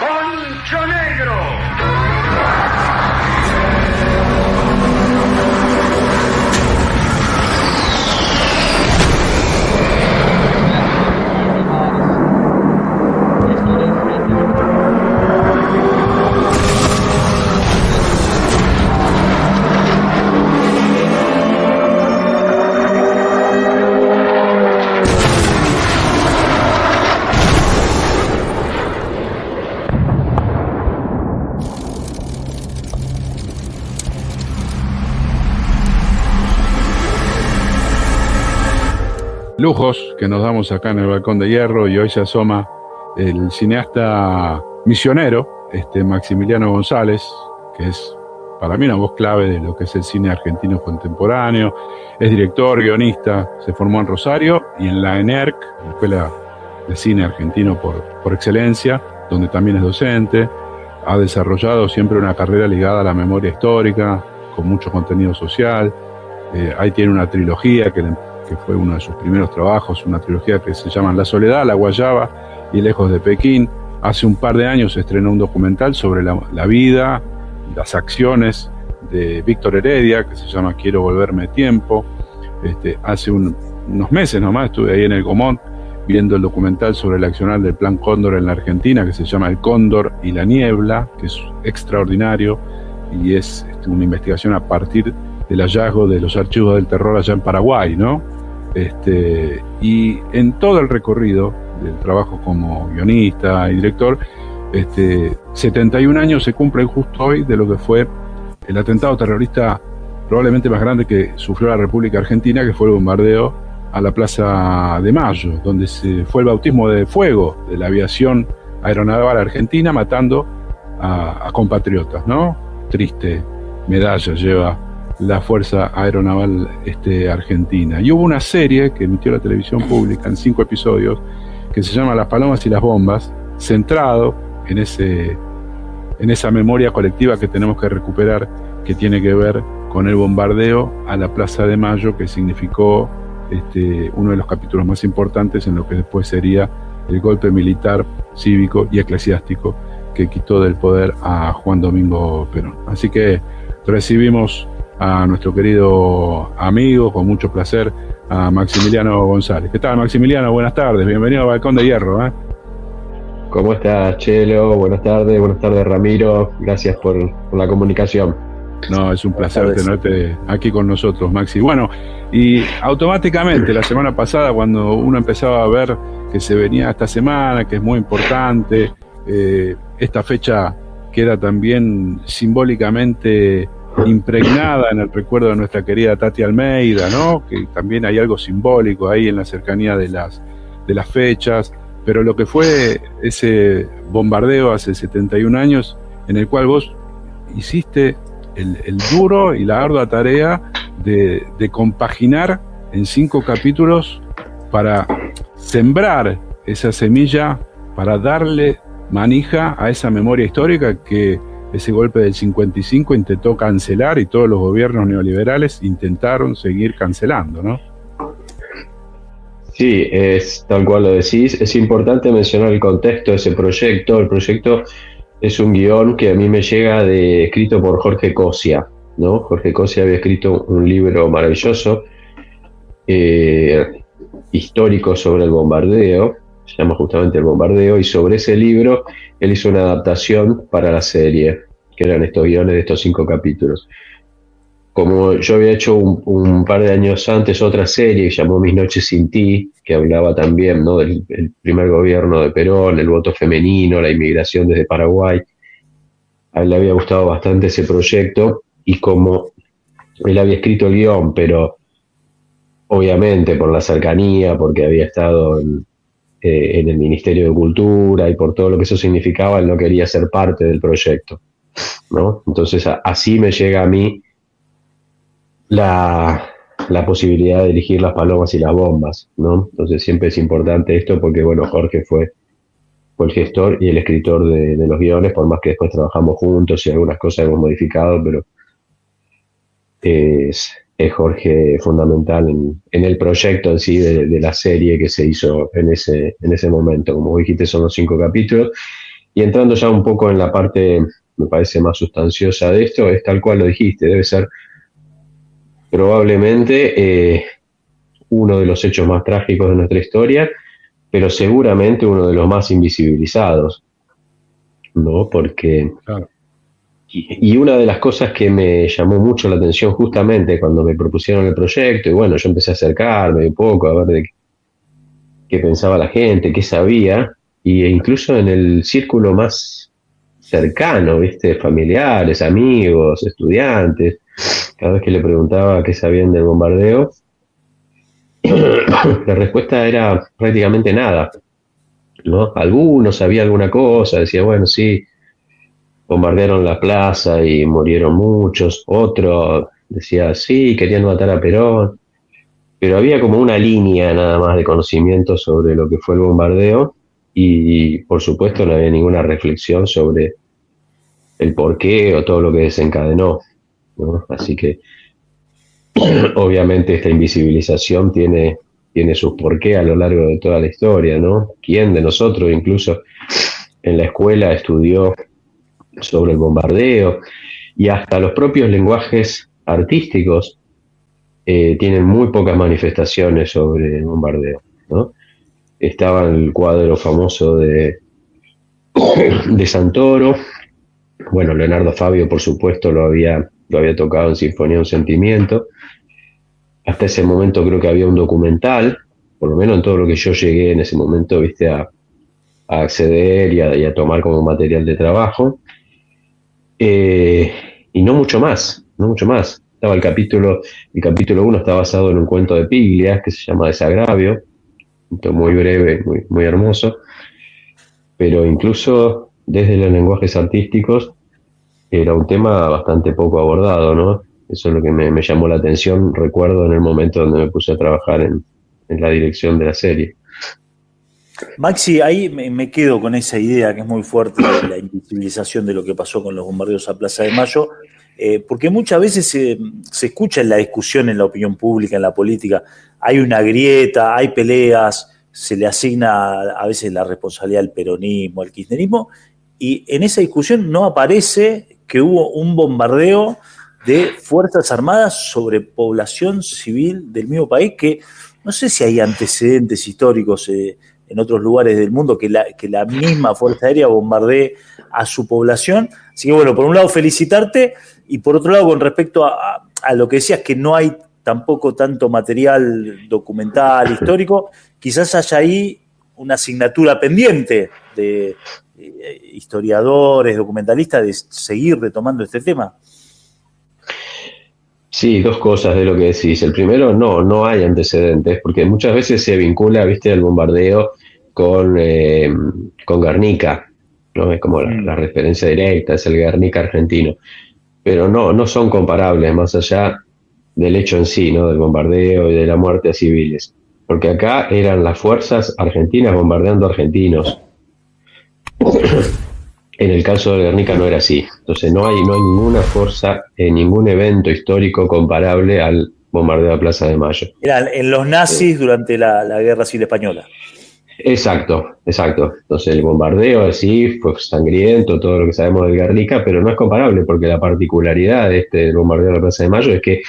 Poncho Negro. Lujos que nos damos acá en el Balcón de Hierro, y hoy se asoma el cineasta misionero, Maximiliano González, que es para mí una voz clave de lo que es el cine argentino contemporáneo. Es director, guionista, se formó en Rosario y en la ENERC, la Escuela de Cine Argentino por excelencia, donde también es docente. Ha desarrollado siempre una carrera ligada a la memoria histórica, con mucho contenido social. Ahí tiene una trilogía que fue uno de sus primeros trabajos, una trilogía que se llama La Soledad, La Guayaba y Lejos de Pekín. Hace un par de años se estrenó un documental sobre la vida, las acciones de Víctor Heredia, que se llama Quiero Volverme Tiempo. Hace unos meses nomás estuve ahí en el Gomón viendo el documental sobre el accionar del Plan Cóndor en la Argentina, que se llama El Cóndor y la Niebla, que es extraordinario y es una investigación a partir del hallazgo de los archivos del terror allá en Paraguay, ¿no? Y en todo el recorrido del trabajo como guionista y director, 71 años se cumplen justo hoy de lo que fue el atentado terrorista probablemente más grande que sufrió la República Argentina, que fue el bombardeo a la Plaza de Mayo, donde se fue el bautismo de fuego de la aviación aeronaval argentina, matando a compatriotas, ¿no? Triste medalla lleva la Fuerza Aeronaval Argentina. Y hubo una serie que emitió la televisión pública en 5 episodios que se llama Las Palomas y las Bombas, centrado en esa memoria colectiva que tenemos que recuperar, que tiene que ver con el bombardeo a la Plaza de Mayo, que significó uno de los capítulos más importantes en lo que después sería el golpe militar, cívico y eclesiástico que quitó del poder a Juan Domingo Perón. Así que recibimos a nuestro querido amigo, con mucho placer, a Maximiliano González. ¿Qué tal, Maximiliano? Buenas tardes, bienvenido al Balcón de Hierro. ¿Cómo estás, Chelo? Buenas tardes, Ramiro. Gracias por la comunicación. No, es un placer tenerte aquí con nosotros, Maxi. Bueno, y automáticamente la semana pasada, cuando uno empezaba a ver que se venía esta semana, que es muy importante, esta fecha queda también simbólicamente impregnada en el recuerdo de nuestra querida Tati Almeida, ¿no? Que también hay algo simbólico ahí en la cercanía de las fechas, pero lo que fue ese bombardeo hace 71 años, en el cual vos hiciste el duro y la ardua tarea de compaginar en 5 capítulos para sembrar esa semilla, para darle manija a esa memoria histórica que ese golpe del 55 intentó cancelar, y todos los gobiernos neoliberales intentaron seguir cancelando, ¿no? Sí, es tal cual lo decís. Es importante mencionar el contexto de ese proyecto. El proyecto es un guión que a mí me llega escrito por Jorge Cosia, ¿no? Jorge Cosia había escrito un libro maravilloso, histórico sobre el bombardeo, se llama justamente El Bombardeo, y sobre ese libro él hizo una adaptación para la serie, que eran estos guiones de estos 5 capítulos. Como yo había hecho un par de años antes otra serie que llamó Mis Noches Sin Ti, que hablaba también, ¿no?, del primer gobierno de Perón, el voto femenino, la inmigración desde Paraguay. A él le había gustado bastante ese proyecto, y como él había escrito el guión, pero obviamente por la cercanía, porque había estado en el Ministerio de Cultura y por todo lo que eso significaba, él no quería ser parte del proyecto, ¿no? Entonces así me llega a mí la posibilidad de dirigir Las Palomas y las Bombas, ¿no? Entonces siempre es importante esto porque, bueno, Jorge fue el gestor y el escritor de los guiones, por más que después trabajamos juntos y algunas cosas hemos modificado, pero es Jorge fundamental en el proyecto en sí de la serie que se hizo en ese momento. Como dijiste, son los 5 capítulos, Y entrando ya un poco en la parte, me parece, más sustanciosa de esto, es tal cual lo dijiste, debe ser probablemente uno de los hechos más trágicos de nuestra historia, pero seguramente uno de los más invisibilizados, ¿no? Porque, Claro. y una de las cosas que me llamó mucho la atención justamente cuando me propusieron el proyecto, y bueno, yo empecé a acercarme un poco a ver de qué pensaba la gente, qué sabía, e incluso en el círculo más cercano, ¿viste? Familiares, amigos, estudiantes, cada vez que le preguntaba qué sabían del bombardeo, la respuesta era prácticamente nada, ¿no? Algunos sabía alguna cosa, decía, bueno, sí, bombardearon la plaza y murieron muchos, otro decía, sí, querían matar a Perón, pero había como una línea nada más de conocimiento sobre lo que fue el bombardeo y por supuesto no había ninguna reflexión sobre el porqué o todo lo que desencadenó, ¿no? Así que obviamente esta invisibilización tiene su porqué a lo largo de toda la historia, ¿no? ¿Quién de nosotros incluso en la escuela estudió sobre el bombardeo? Y hasta los propios lenguajes artísticos tienen muy pocas manifestaciones sobre el bombardeo, ¿no? Estaba el cuadro famoso de Santoro, bueno, Leonardo Fabio por supuesto lo había tocado en Sinfonía Un Sentimiento, hasta ese momento creo que había un documental, por lo menos en todo lo que yo llegué en ese momento, viste, a acceder y a tomar como material de trabajo, eh, y no mucho más, no mucho más. Estaba el capítulo 1 está basado en un cuento de Piglia que se llama Desagravio, un cuento muy breve, muy, muy hermoso, pero incluso desde los lenguajes artísticos era un tema bastante poco abordado, ¿no? Eso es lo que me llamó la atención, recuerdo en el momento donde me puse a trabajar en la dirección de la serie. Maxi, ahí me quedo con esa idea que es muy fuerte de la invisibilización de lo que pasó con los bombardeos a Plaza de Mayo, porque muchas veces se escucha en la discusión, en la opinión pública, en la política, hay una grieta, hay peleas, se le asigna a veces la responsabilidad al peronismo, al kirchnerismo, y en esa discusión no aparece que hubo un bombardeo de Fuerzas Armadas sobre población civil del mismo país, que no sé si hay antecedentes históricos en otros lugares del mundo que la misma Fuerza Aérea bombardee a su población. Así que bueno, por un lado felicitarte y por otro lado con respecto a lo que decías que no hay tampoco tanto material documental, histórico, quizás haya ahí una asignatura pendiente de historiadores, documentalistas, de seguir retomando este tema. Sí, dos cosas de lo que decís. El primero, no hay antecedentes, porque muchas veces se vincula, viste, el bombardeo con Guernica, ¿no? Es como la referencia directa, es el Guernica argentino. Pero no son comparables, más allá del hecho en sí, ¿no? Del bombardeo y de la muerte a civiles. Porque acá eran las fuerzas argentinas bombardeando argentinos. En el caso de Guernica no era así. Entonces no hay ninguna fuerza, ningún evento histórico comparable al bombardeo de Plaza de Mayo. Eran en los nazis durante la Guerra Civil Española. Exacto. Entonces el bombardeo así fue sangriento, todo lo que sabemos del Guernica, pero no es comparable porque la particularidad de este bombardeo de la Plaza de Mayo es que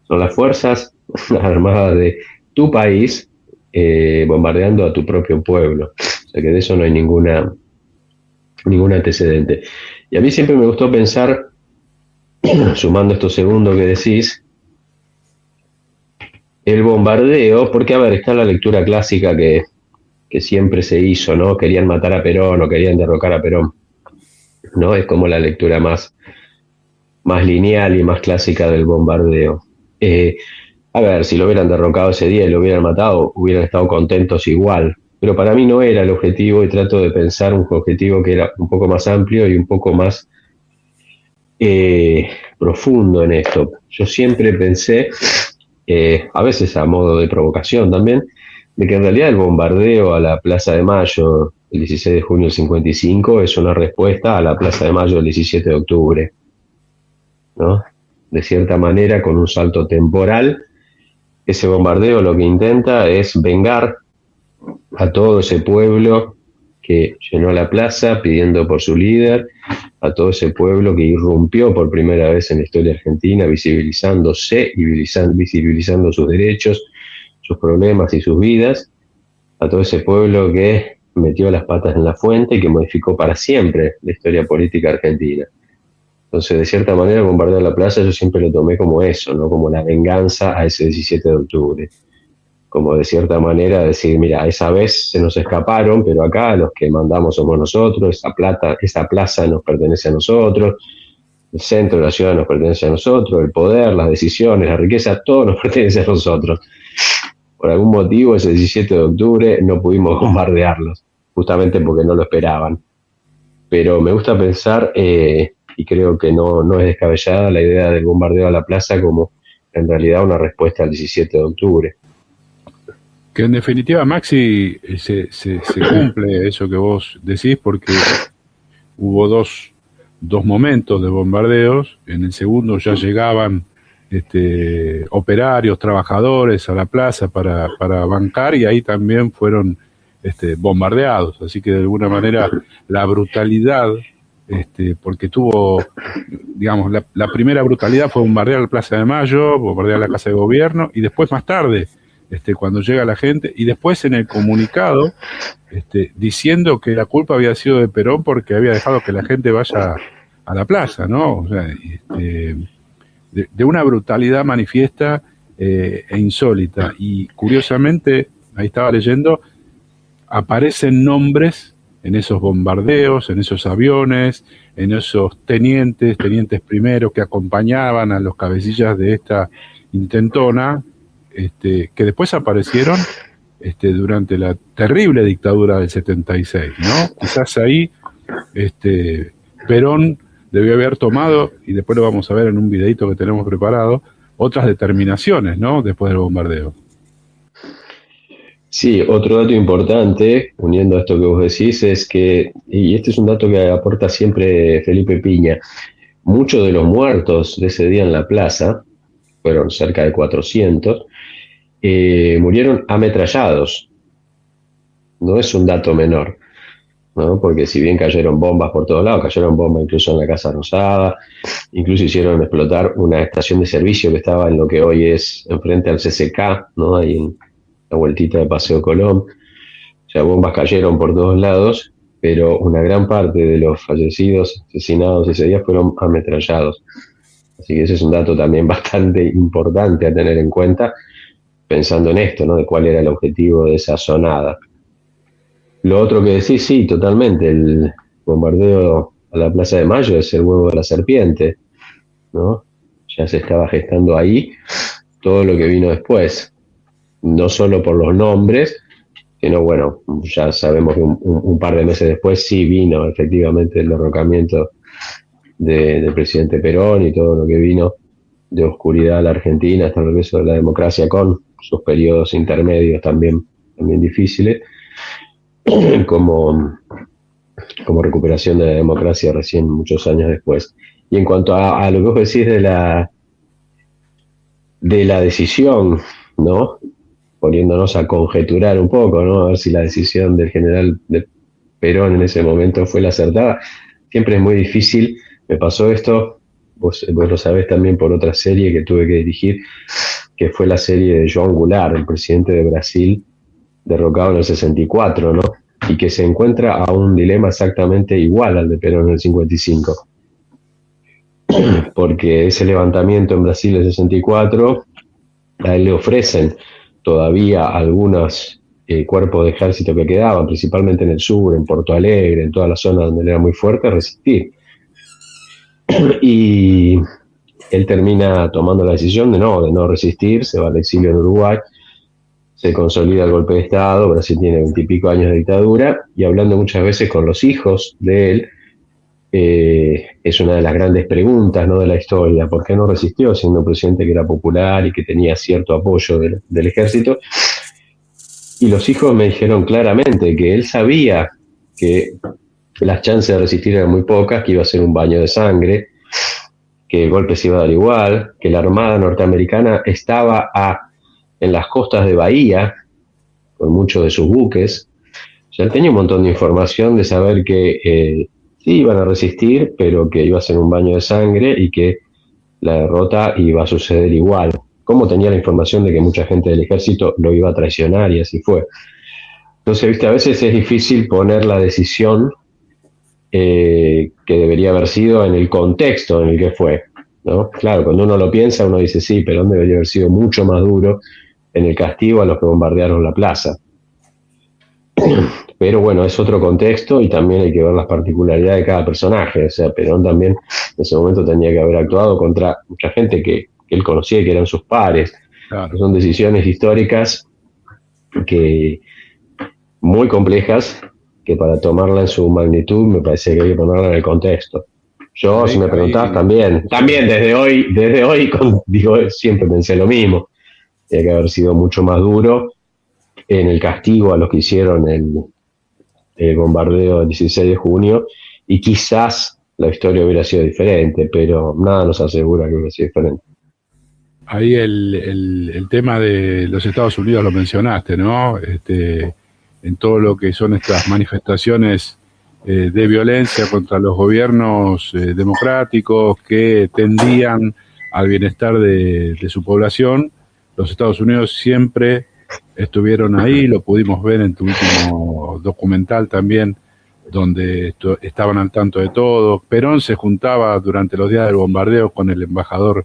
son las fuerzas armadas de tu país bombardeando a tu propio pueblo. O sea que de eso no hay ningún antecedente. Y a mí siempre me gustó pensar, sumando esto segundo que decís, el bombardeo, porque a ver, está la lectura clásica que siempre se hizo, ¿no? Querían matar a Perón o querían derrocar a Perón, ¿no? Es como la lectura más lineal y más clásica del bombardeo. A ver, si lo hubieran derrocado ese día y lo hubieran matado, hubieran estado contentos igual. Pero para mí no era el objetivo y trato de pensar un objetivo que era un poco más amplio y un poco más profundo en esto. Yo siempre pensé, a veces a modo de provocación también, de que en realidad el bombardeo a la Plaza de Mayo el 16 de junio del 55 es una respuesta a la Plaza de Mayo del 17 de octubre, ¿no? De cierta manera, con un salto temporal, ese bombardeo lo que intenta es vengar a todo ese pueblo que llenó la plaza pidiendo por su líder, a todo ese pueblo que irrumpió por primera vez en la historia argentina, visibilizándose y visibilizando sus derechos, sus problemas y sus vidas, a todo ese pueblo que metió las patas en la fuente y que modificó para siempre la historia política argentina. Entonces, de cierta manera, el bombardeo de la plaza yo siempre lo tomé como eso, ¿no? Como la venganza a ese 17 de octubre. Como de cierta manera decir, mira, esa vez se nos escaparon, pero acá los que mandamos somos nosotros, esa plaza nos pertenece a nosotros, el centro de la ciudad nos pertenece a nosotros, el poder, las decisiones, la riqueza, todo nos pertenece a nosotros. Por algún motivo, ese 17 de octubre no pudimos bombardearlos, justamente porque no lo esperaban. Pero me gusta pensar, y creo que no es descabellada la idea del bombardeo a la plaza como en realidad una respuesta al 17 de octubre. Que en definitiva, Maxi, se cumple eso que vos decís, porque hubo dos momentos de bombardeos. En el segundo ya llegaban operarios, trabajadores a la plaza para bancar, y ahí también fueron bombardeados. Así que de alguna manera la brutalidad, porque tuvo, digamos, la primera brutalidad fue bombardear la Plaza de Mayo, bombardear la Casa de Gobierno, y después más tarde, cuando llega la gente, y después en el comunicado, diciendo que la culpa había sido de Perón porque había dejado que la gente vaya a la plaza, ¿no? O sea, de una brutalidad manifiesta e insólita. Y curiosamente, ahí estaba leyendo, aparecen nombres en esos bombardeos, en esos aviones, en esos tenientes primeros que acompañaban a los cabecillas de esta intentona, que después aparecieron durante la terrible dictadura del 76, ¿no? Quizás ahí Perón debió haber tomado, y después lo vamos a ver en un videito que tenemos preparado, otras determinaciones, ¿no? Después del bombardeo. Sí, otro dato importante, uniendo a esto que vos decís, es que, y este es un dato que aporta siempre Felipe Piña, muchos de los muertos de ese día en la plaza, fueron cerca de 400, murieron ametrallados. No es un dato menor, ¿no? Porque si bien cayeron bombas por todos lados, cayeron bombas incluso en la Casa Rosada, incluso hicieron explotar una estación de servicio que estaba en lo que hoy es enfrente al CCK, ¿no? Ahí en la vueltita de Paseo Colón. O sea, bombas cayeron por todos lados, pero una gran parte de los fallecidos, asesinados ese día fueron ametrallados. Así que ese es un dato también bastante importante a tener en cuenta, pensando en esto, ¿no? De cuál era el objetivo de esa sonada. Lo otro que decís, sí, totalmente, el bombardeo a la Plaza de Mayo es el huevo de la serpiente, ¿no? Ya se estaba gestando ahí todo lo que vino después, no solo por los nombres, sino, bueno, ya sabemos que un par de meses después sí vino efectivamente el derrocamiento del presidente Perón y todo lo que vino de oscuridad a la Argentina hasta el regreso de la democracia, con sus periodos intermedios también difíciles, como recuperación de la democracia recién muchos años después. Y en cuanto a lo que vos decís de la decisión, ¿no? Poniéndonos a conjeturar un poco, ¿no? A ver si la decisión del general de Perón en ese momento fue la acertada. Siempre es muy difícil. Me pasó esto, vos lo sabés también por otra serie que tuve que dirigir, que fue la serie de João Goulart, el presidente de Brasil, derrocado en el 64, ¿no? Y que se encuentra a un dilema exactamente igual al de Perón en el 55. Porque ese levantamiento en Brasil del 64, a él le ofrecen todavía algunos cuerpos de ejército que quedaban, principalmente en el sur, en Porto Alegre, en toda la zona donde él era muy fuerte, resistir. Y él termina tomando la decisión de no resistir, se va al exilio en Uruguay, se consolida el golpe de Estado, Brasil tiene 20 y pico años de dictadura, y hablando muchas veces con los hijos de él, es una de las grandes preguntas, ¿no?, de la historia. ¿Por qué no resistió siendo un presidente que era popular y que tenía cierto apoyo del ejército? Y los hijos me dijeron claramente que él sabía que las chances de resistir eran muy pocas, que iba a ser un baño de sangre, que el golpe se iba a dar igual, que la Armada norteamericana estaba en las costas de Bahía, con muchos de sus buques, O sea, él tenía un montón de información de saber que sí iban a resistir, pero que iba a ser un baño de sangre y que la derrota iba a suceder igual. Como tenía la información de que mucha gente del ejército lo iba a traicionar y así fue. Entonces, viste, a veces es difícil poner la decisión que debería haber sido en el contexto en el que fue, ¿no? Claro, cuando uno lo piensa, uno dice, sí, pero debería haber sido mucho más duro en el castigo a los que bombardearon la plaza. Pero bueno, es otro contexto y también hay que ver las particularidades de cada personaje. O sea, Perón también en ese momento tenía que haber actuado contra mucha gente que él conocía y que eran sus pares. Claro. Son decisiones históricas que muy complejas, que para tomarla en su magnitud me parece que hay que ponerla en el contexto. Yo, si me preguntás, también desde hoy digo, siempre pensé lo mismo. Tiene que haber sido mucho más duro en el castigo a los que hicieron el bombardeo del 16 de junio, y quizás la historia hubiera sido diferente, pero nada nos asegura que hubiera sido diferente. Ahí el tema de los Estados Unidos lo mencionaste, ¿no? En todo lo que son estas manifestaciones de violencia contra los gobiernos democráticos que tendían al bienestar de su población, los Estados Unidos siempre estuvieron ahí, lo pudimos ver en tu último documental también, donde estaban al tanto de todo. Perón se juntaba durante los días del bombardeo con el embajador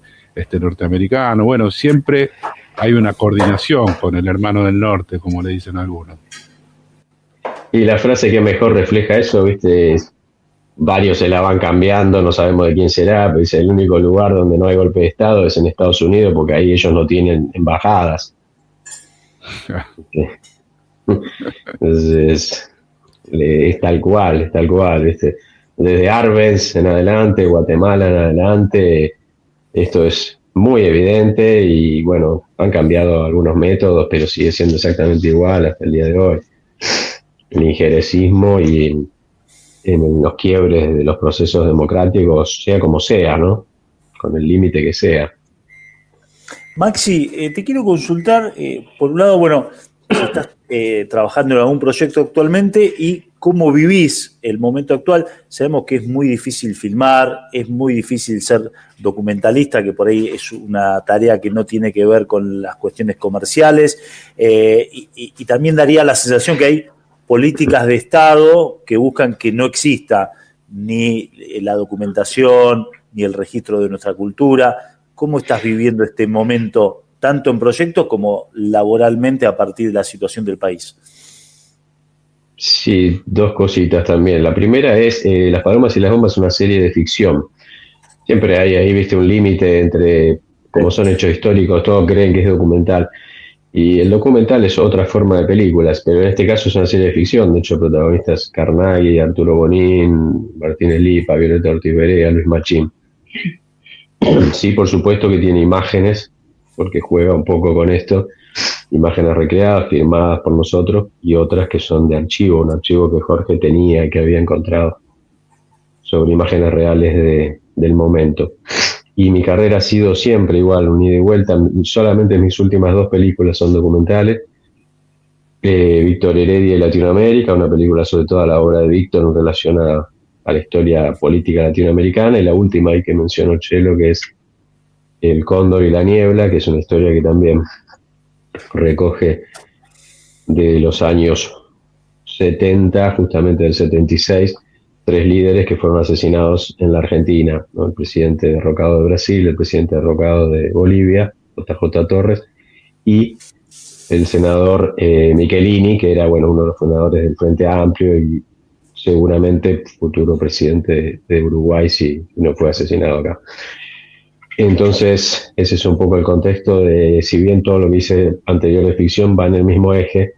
norteamericano. Bueno, siempre hay una coordinación con el hermano del norte, como le dicen algunos. Y la frase que mejor refleja eso, viste, varios se la van cambiando, no sabemos de quién será, pero dice, el único lugar donde no hay golpe de Estado es en Estados Unidos, porque ahí ellos no tienen embajadas. Entonces, es tal cual, ¿viste? Desde Arbenz en adelante, Guatemala en adelante, esto es muy evidente y bueno, han cambiado algunos métodos, pero sigue siendo exactamente igual hasta el día de hoy. El injerencismo y en los quiebres de los procesos democráticos, sea como sea, ¿no? Con el límite que sea. Maxi, te quiero consultar, por un lado, bueno, si estás trabajando en algún proyecto actualmente y cómo vivís el momento actual. Sabemos que es muy difícil filmar, es muy difícil ser documentalista, que por ahí es una tarea que no tiene que ver con las cuestiones comerciales, y también daría la sensación que hay políticas de Estado que buscan que no exista ni la documentación, ni el registro de nuestra cultura. ¿Cómo estás viviendo este momento, tanto en proyectos como laboralmente a partir de la situación del país? Sí, dos cositas también. La primera es Las Palomas y las Bombas es una serie de ficción. Siempre hay ahí, viste, un límite entre, como son hechos históricos, todos creen que es documental. Y el documental es otra forma de películas, pero en este caso es una serie de ficción. De hecho, protagonistas Carnaghi, Arturo Bonín, Martínez Lipa, Violeta Ortiz Berea, Luis Machín. Sí, por supuesto que tiene imágenes, porque juega un poco con esto, imágenes recreadas, firmadas por nosotros, y otras que son de archivo, un archivo que Jorge tenía y que había encontrado sobre imágenes reales del momento. Y mi carrera ha sido siempre igual, un ida y vuelta. Solamente mis últimas dos películas son documentales. Víctor Heredia y Latinoamérica, una película sobre toda la obra de Víctor en relación a la historia política latinoamericana, y la última ahí que mencionó Chelo, que es El Cóndor y la Niebla, que es una historia que también recoge de los años 70, justamente del 76, 3 líderes que fueron asesinados en la Argentina, ¿no? El presidente derrocado de Brasil, el presidente derrocado de Bolivia, JJ Torres, y el senador Michelini, que era uno de los fundadores del Frente Amplio y seguramente futuro presidente de Uruguay si no fue asesinado acá. Entonces, ese es un poco el contexto de, si bien todo lo que hice anterior de ficción va en el mismo eje,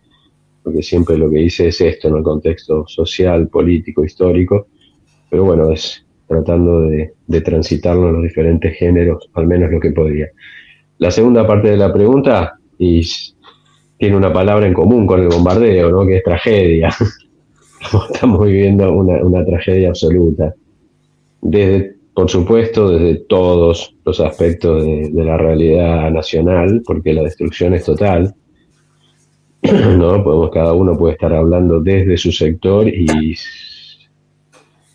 porque siempre lo que hice es esto, en el contexto social, político, histórico, pero bueno, es tratando de transitarlo en los diferentes géneros, al menos lo que podía. La segunda parte de la pregunta tiene una palabra en común con el bombardeo, ¿no? Que es tragedia. Estamos viviendo una tragedia absoluta. Por supuesto, desde todos los aspectos de la realidad nacional, porque la destrucción es total. ¿no? Cada uno puede estar hablando desde su sector y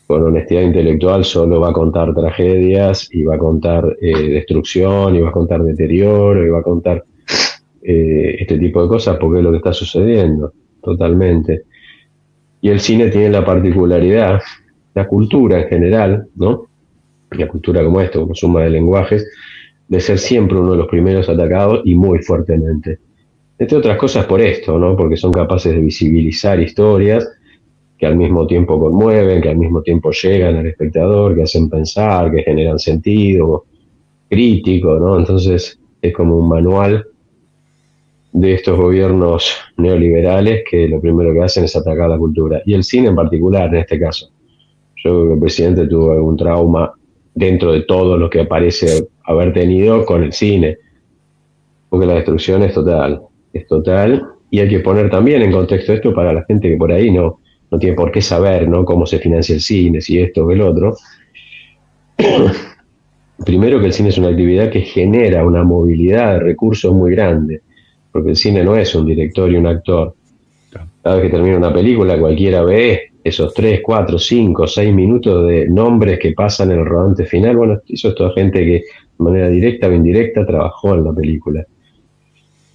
con honestidad intelectual solo va a contar tragedias y va a contar destrucción y va a contar deterioro y va a contar este tipo de cosas porque es lo que está sucediendo totalmente. Y el cine tiene la particularidad, la cultura en general, ¿no? La cultura como esto, como suma de lenguajes, de ser siempre uno de los primeros atacados y muy fuertemente. Entre otras cosas por esto, ¿no? Porque son capaces de visibilizar historias que al mismo tiempo conmueven, que al mismo tiempo llegan al espectador, que hacen pensar, que generan sentido crítico, ¿no? Entonces es como un manual de estos gobiernos neoliberales que lo primero que hacen es atacar la cultura. Y el cine en particular, en este caso. Yo creo que el presidente tuvo algún trauma dentro de todo lo que parece haber tenido con el cine. Porque la destrucción es total, y hay que poner también en contexto esto para la gente que por ahí no tiene por qué saber, ¿no? Cómo se financia el cine, si esto o el otro. Primero que el cine es una actividad que genera una movilidad de recursos muy grande, porque el cine no es un director y un actor. Cada vez que termina una película, cualquiera ve esos 3, 4, 5, 6 minutos de nombres que pasan en el rodante final. Bueno, eso es toda gente que de manera directa o indirecta trabajó en la película.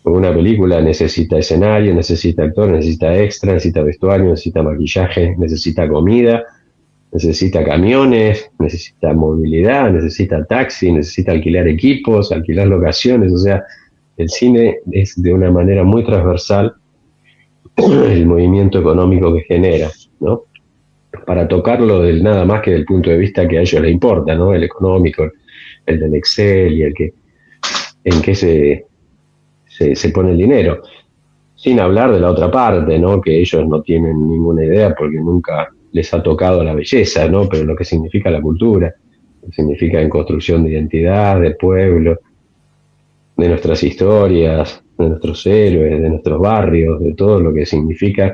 Porque una película necesita escenario, necesita actor, necesita extra, necesita vestuario, necesita maquillaje, necesita comida, necesita camiones, necesita movilidad, necesita taxi, necesita alquilar equipos, alquilar locaciones. O sea, el cine es de una manera muy transversal el movimiento económico que genera, ¿no? Para tocarlo del nada más que del punto de vista que a ellos les importa, ¿no? El económico, el del Excel y el que en qué se pone el dinero. Sin hablar de la otra parte, ¿no? Que ellos no tienen ninguna idea porque nunca les ha tocado la belleza, ¿no? Pero lo que significa la cultura, lo que significa en construcción de identidad, de pueblo, de nuestras historias, de nuestros héroes, de nuestros barrios, de todo lo que significa,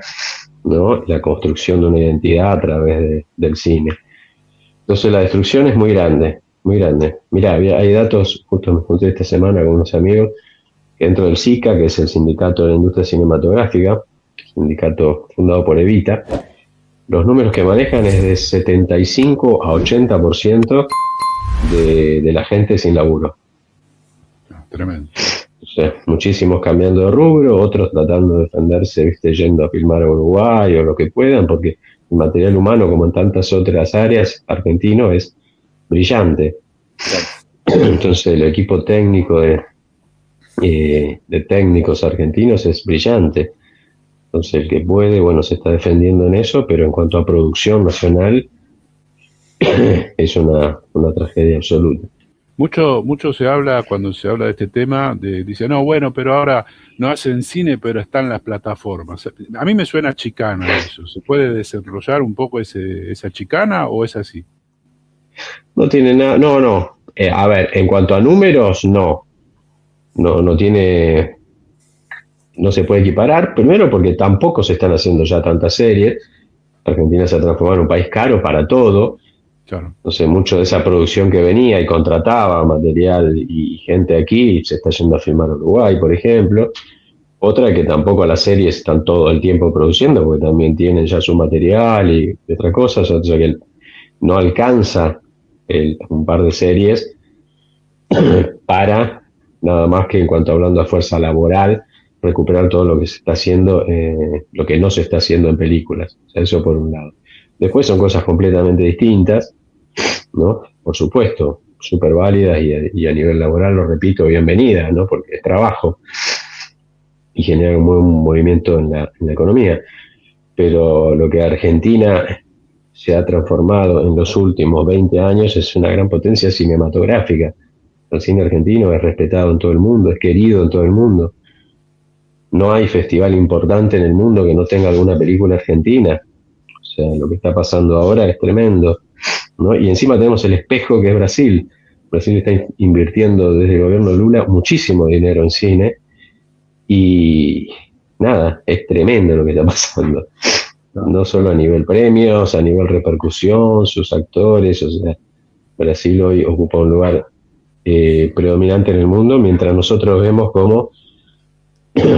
¿no? La construcción de una identidad a través del cine. Entonces la destrucción es muy grande, muy grande. Mirá, hay datos, justo me junté esta semana con unos amigos, que dentro del SICA, que es el Sindicato de la Industria Cinematográfica, sindicato fundado por Evita, los números que manejan es de 75 a 80% de la gente sin laburo. Tremendo. O sea, muchísimos cambiando de rubro, otros tratando de defenderse, ¿viste? Yendo a filmar a Uruguay o lo que puedan, porque el material humano, como en tantas otras áreas, argentino es brillante. Entonces el equipo técnico de técnicos argentinos es brillante. Entonces el que puede, bueno, se está defendiendo en eso, pero en cuanto a producción nacional es una tragedia absoluta. Mucho se habla, cuando se habla de este tema, dice, no, bueno, pero ahora no hacen cine, pero están las plataformas. A mí me suena chicana eso. ¿Se puede desarrollar un poco esa chicana o es así? No tiene nada, no. A ver, en cuanto a números, no tiene, no se puede equiparar. Primero porque tampoco se están haciendo ya tantas series. Argentina se ha transformado en un país caro para todo. Claro. Entonces, mucho de esa producción que venía y contrataba material y gente aquí se está yendo a filmar a Uruguay, por ejemplo. Otra que tampoco las series están todo el tiempo produciendo, porque también tienen ya su material y otra cosa. O sea que no alcanza un par de series para nada más que en cuanto hablando a fuerza laboral, recuperar todo lo que se está haciendo, lo que no se está haciendo en películas. O sea, eso por un lado. Después son cosas completamente distintas, ¿no? Por supuesto, súper válidas y a nivel laboral, lo repito, bienvenidas, ¿no? Porque es trabajo y genera un buen movimiento en la economía. Pero lo que Argentina se ha transformado en los últimos 20 años es una gran potencia cinematográfica. El cine argentino es respetado en todo el mundo, es querido en todo el mundo. No hay festival importante en el mundo que no tenga alguna película argentina. O sea, lo que está pasando ahora es tremendo, ¿no? Y encima tenemos el espejo que es Brasil. Brasil está invirtiendo desde el gobierno de Lula muchísimo dinero en cine y nada, es tremendo lo que está pasando. No solo a nivel premios, a nivel repercusión, sus actores, o sea, Brasil hoy ocupa un lugar predominante en el mundo, mientras nosotros vemos cómo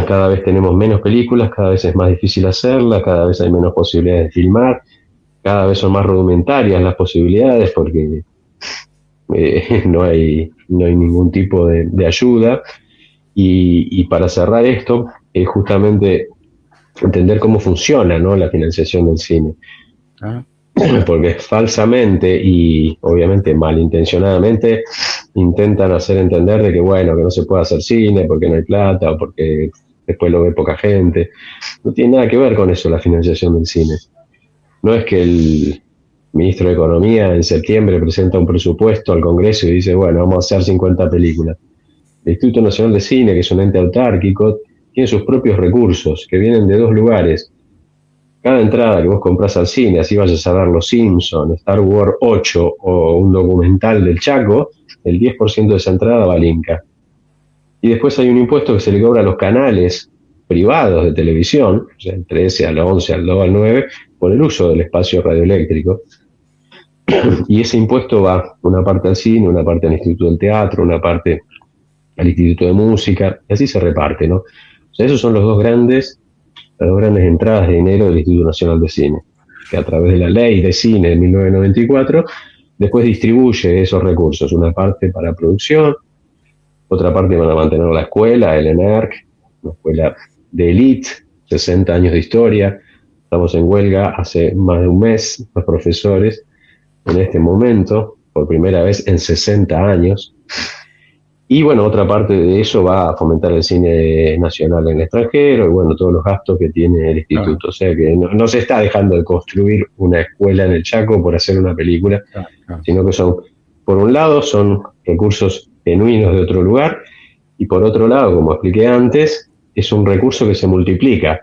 Cada vez tenemos menos películas, cada vez es más difícil hacerlas, cada vez hay menos posibilidades de filmar, cada vez son más rudimentarias las posibilidades porque no hay ningún tipo de ayuda. Y para cerrar esto, es justamente entender cómo funciona, ¿no?, la financiación del cine. Porque falsamente y obviamente malintencionadamente intentan hacer entender de que, bueno, que no se puede hacer cine porque no hay plata o porque después lo ve poca gente. No tiene nada que ver con eso la financiación del cine. No es que el ministro de Economía en septiembre presenta un presupuesto al Congreso y dice, bueno, vamos a hacer 50 películas. El Instituto Nacional de Cine, que es un ente autárquico, tiene sus propios recursos que vienen de dos lugares. Cada entrada que vos comprás al cine, así vayas a ver Los Simpsons, Star Wars 8 o un documental del Chaco, el 10% de esa entrada va al Inca. Y después hay un impuesto que se le cobra a los canales privados de televisión, o sea, al 13, al 11, al 2, al 9, por el uso del espacio radioeléctrico. Y ese impuesto va una parte al cine, una parte al Instituto del Teatro, una parte al Instituto de Música, y así se reparte, ¿no? O sea, esos son las dos grandes entradas de dinero del Instituto Nacional de Cine, que a través de la Ley de Cine de 1994, después distribuye esos recursos, una parte para producción, otra parte para mantener la escuela, el ENERC, una escuela de élite, 60 años de historia, estamos en huelga hace más de un mes, los profesores, en este momento, por primera vez en 60 años. Y bueno, otra parte de eso va a fomentar el cine nacional en el extranjero y bueno, todos los gastos que tiene el instituto. O sea que no se está dejando de construir una escuela en el Chaco por hacer una película, sino que son, por un lado, son recursos genuinos de otro lugar y por otro lado, como expliqué antes, es un recurso que se multiplica.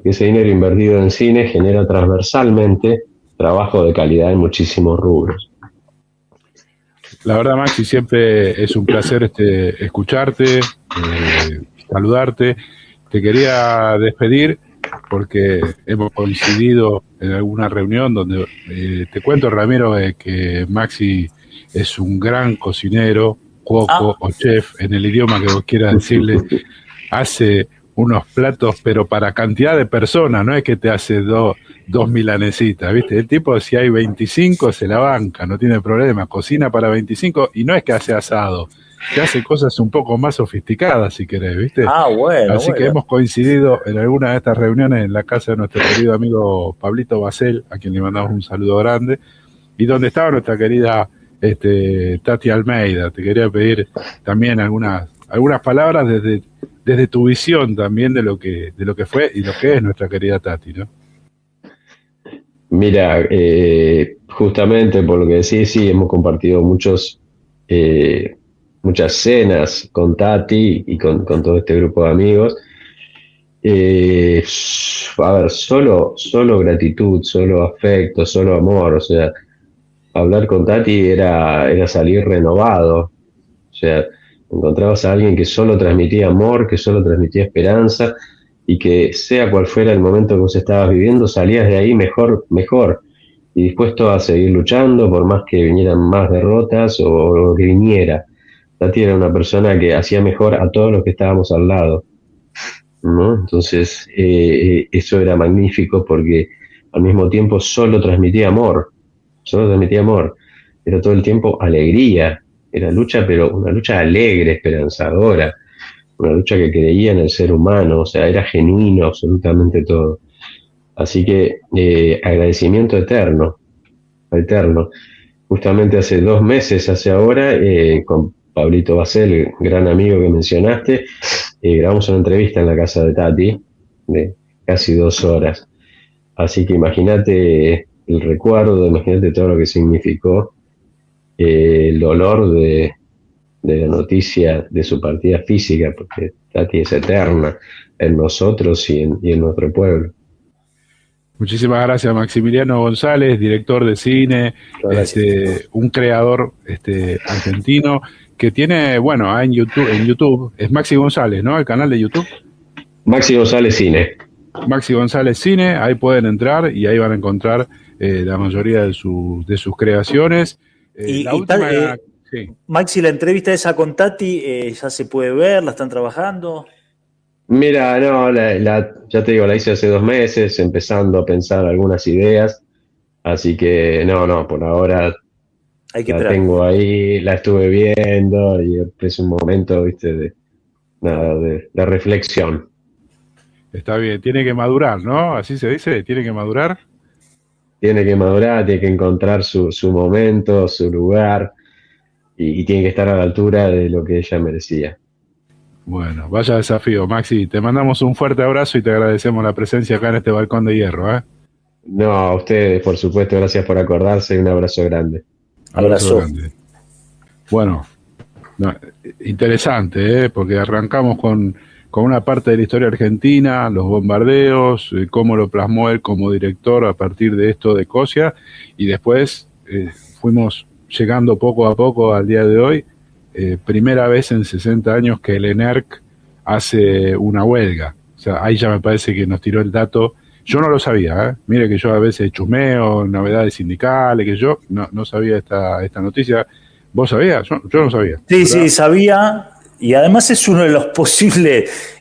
Ese dinero invertido en cine genera transversalmente trabajo de calidad en muchísimos rubros. La verdad, Maxi, siempre es un placer escucharte, saludarte. Te quería despedir porque hemos coincidido en alguna reunión donde te cuento, Ramiro, que Maxi es un gran cocinero, cuoco o chef, en el idioma que vos quieras decirle. Hace unos platos, pero para cantidad de personas, no es que te hace dos milanesitas, ¿viste? El tipo, si hay 25, se la banca, no tiene problema, cocina para 25 y no es que hace asado, que hace cosas un poco más sofisticadas, si querés, ¿viste? Bueno. Así que hemos coincidido en alguna de estas reuniones en la casa de nuestro querido amigo Pablito Basel, a quien le mandamos un saludo grande, y donde estaba nuestra querida Tati Almeida. Te quería pedir también algunas palabras desde tu visión también de lo que fue y lo que es nuestra querida Tati, ¿no? Mira, justamente por lo que decís, sí, hemos compartido muchas cenas con Tati y con todo este grupo de amigos. A ver, solo gratitud, solo afecto, solo amor. O sea, hablar con Tati era salir renovado. O sea, encontrabas a alguien que solo transmitía amor, que solo transmitía esperanza, y que sea cual fuera el momento que vos estabas viviendo, salías de ahí mejor, y dispuesto a seguir luchando por más que vinieran más derrotas o lo que viniera. Tati era una persona que hacía mejor a todos los que estábamos al lado, ¿no? Entonces, eso era magnífico porque al mismo tiempo solo transmitía amor, era todo el tiempo alegría, era lucha, pero una lucha alegre, esperanzadora, una lucha que creía en el ser humano, o sea, era genuino absolutamente todo. Así que agradecimiento eterno. Justamente hace 2 meses, hace ahora, con Pablito Basel, gran amigo que mencionaste, grabamos una entrevista en la casa de Tati, de casi 2 horas. Así que imagínate el recuerdo, imagínate todo lo que significó el dolor de la noticia de su partida física, porque Tati es eterna en nosotros y en nuestro pueblo. Muchísimas gracias, Maximiliano González, director de cine, un creador argentino que tiene, bueno, en YouTube, es Maxi González, ¿no? El canal de YouTube. Maxi González Cine. Maxi González Cine, ahí pueden entrar y ahí van a encontrar la mayoría de sus creaciones. Sí. Maxi, la entrevista esa con Tati, ¿ya se puede ver? ¿La están trabajando? Mira, no, ya te digo, la hice hace 2 meses, empezando a pensar algunas ideas, así que no, por ahora Hay que la esperar. tengo ahí, la estuve viendo y es un momento, viste, de reflexión. Está bien, tiene que madurar, ¿no? Así se dice, tiene que madurar. Tiene que madurar, tiene que encontrar su momento, su lugar y tiene que estar a la altura de lo que ella merecía. Bueno, vaya desafío, Maxi. Te mandamos un fuerte abrazo y te agradecemos la presencia acá en este balcón de hierro, ¿eh? No, a ustedes, por supuesto, gracias por acordarse y un abrazo grande. Abrazo Abrazo. grande. Bueno, no, interesante, ¿eh? Porque arrancamos con una parte de la historia argentina, los bombardeos, cómo lo plasmó él como director a partir de esto de Cosia, y después fuimos llegando poco a poco al día de hoy. Primera vez en 60 años que el ENERC hace una huelga. O sea, ahí ya me parece que nos tiró el dato. Yo no lo sabía, ¿eh? Mire que yo a veces chusmeo, novedades sindicales, que yo no sabía esta noticia. ¿Vos sabías? Yo no sabía. Sí, ¿Verdad? sí, sabía. Y además es uno de los posibles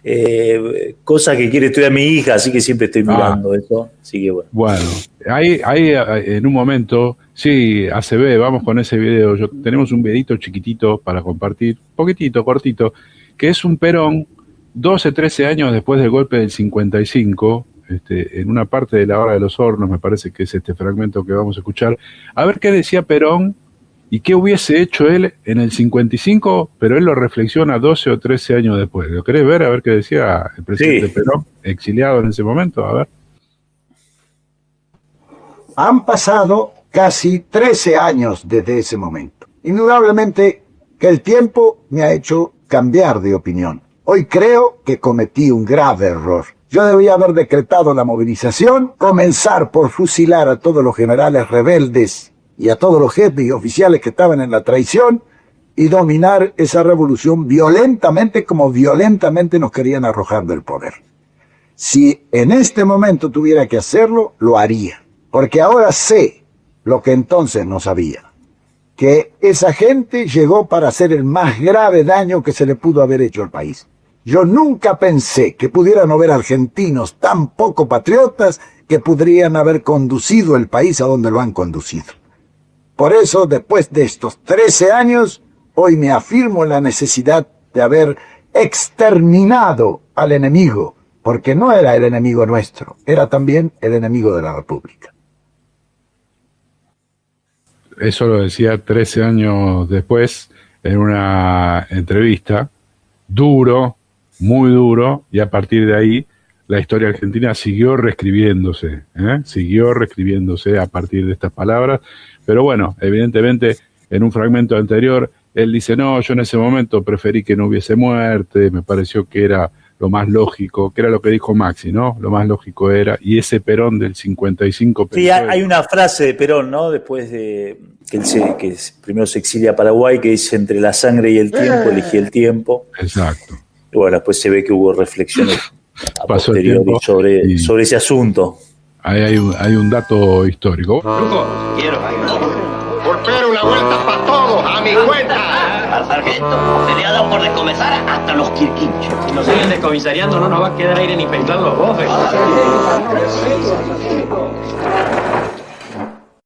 cosas que quiere estudiar mi hija, así que siempre estoy mirando eso. Así que bueno. Bueno, ahí en un momento, sí, ACB, vamos con ese video. Tenemos un videito chiquitito para compartir, poquitito, cortito, que es un Perón 12, 13 años después del golpe del 55, en una parte de la Hora de los Hornos, me parece que es este fragmento que vamos a escuchar. A ver qué decía Perón y qué hubiese hecho él en el 55, pero él lo reflexiona 12 o 13 años después. ¿Lo querés ver? A ver qué decía el presidente Sí. Perón, exiliado en ese momento. A ver. Han pasado casi 13 años desde ese momento. Indudablemente que el tiempo me ha hecho cambiar de opinión. Hoy creo que cometí un grave error. Yo debía haber decretado la movilización, comenzar por fusilar a todos los generales rebeldes y a todos los jefes y oficiales que estaban en la traición y dominar esa revolución violentamente como violentamente nos querían arrojar del poder. Si en este momento tuviera que hacerlo, lo haría. Porque ahora sé lo que entonces no sabía. Que esa gente llegó para hacer el más grave daño que se le pudo haber hecho al país. Yo nunca pensé que pudieran haber argentinos tan poco patriotas que podrían haber conducido el país a donde lo han conducido. Por eso, después de estos 13 años, hoy me afirmo en la necesidad de haber exterminado al enemigo, porque no era el enemigo nuestro, era también el enemigo de la República. Eso lo decía 13 años después en una entrevista. Duro, muy duro, y a partir de ahí la historia argentina siguió reescribiéndose, siguió reescribiéndose a partir de estas palabras. Pero bueno, evidentemente en un fragmento anterior él dice, no, yo en ese momento preferí que no hubiese muerte, me pareció que era lo más lógico, que era lo que dijo Maxi, ¿no? Lo más lógico era, y ese Perón del 55... Sí, hay una frase de Perón, ¿no? Después de que primero se exilia a Paraguay, que dice, entre la sangre y el tiempo, elegí el tiempo. Exacto. Y bueno, después se ve que hubo reflexiones a Pasó el posteriori tiempo sobre ese asunto. Ahí hay un dato histórico. Luco, quiero. Golpero, una vuelta para todos, a mi cuenta. Al sargento se le ha dado por descomisar hasta los quirquinchos. Si nos siguen descomisariando no nos va a quedar aire ni peinar los bofes.